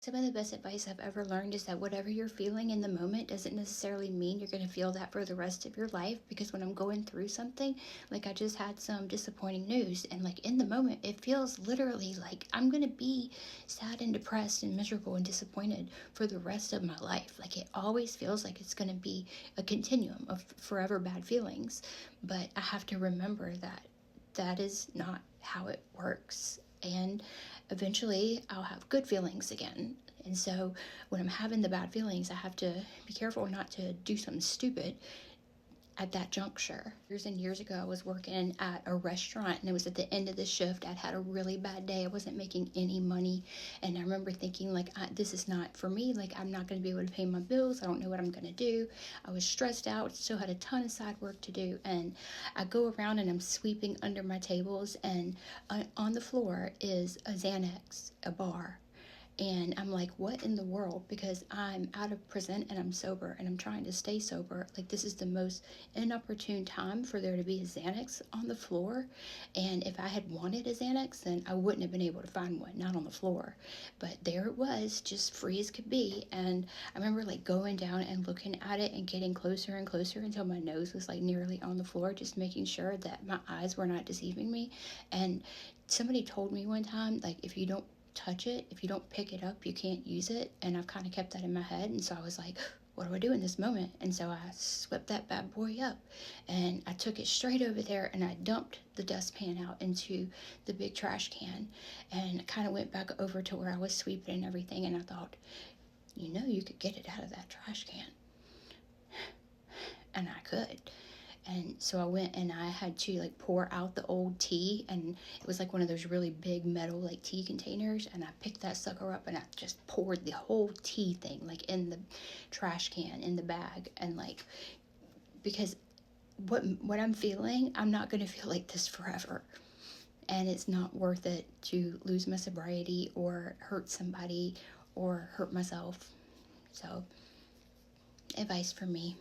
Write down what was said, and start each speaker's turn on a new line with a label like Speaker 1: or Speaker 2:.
Speaker 1: Some of the best advice I've ever learned is that whatever you're feeling in the moment doesn't necessarily mean you're going to feel that for the rest of your life. Because when I'm going through something, like I just had some disappointing news, and like in the moment, it feels literally like I'm going to be sad and depressed and miserable and disappointed for the rest of my life. Like it always feels like it's going to be a continuum of forever bad feelings. But I have to remember that that is not how it works. And eventually I'll have good feelings again. And so when I'm having the bad feelings, I have to be careful not to do something stupid at that juncture. Years and years ago, I was working at a restaurant, and it was at the end of the shift. I'd had a really bad day. I wasn't making any money, and I remember thinking, like, this is not for me. Like, I'm not going to be able to pay my bills. I don't know what I'm going to do. I was stressed out, still had a ton of side work to do, and I go around and I'm sweeping under my tables, and on the floor is a Xanax, a bar, and I'm like, what in the world? Because I'm out of prison and I'm sober and I'm trying to stay sober. Like, this is the most inopportune time for there to be a Xanax on the floor. And if I had wanted a Xanax, then I wouldn't have been able to find one, not on the floor. But there it was, just free as could be. And I remember like going down and looking at it and getting closer and closer until my nose was like nearly on the floor, just making sure that my eyes were not deceiving me. And somebody told me one time, like, if you don't touch it, if you don't pick it up, you can't use it. And I've kind of kept that in my head. And so I was like, what do I do in this moment? And so I swept that bad boy up and I took it straight over there and I dumped the dustpan out into the big trash can and kind of went back over to where I was sweeping and everything. And I thought, you know, you could get it out of that trash can. And I could. And so I went and I had to like pour out the old tea, and it was like one of those really big metal like tea containers, and I picked that sucker up and I just poured the whole tea thing like in the trash can in the bag. And like, because what I'm feeling, I'm not going to feel like this forever, and it's not worth it to lose my sobriety or hurt somebody or hurt myself. So advice for me.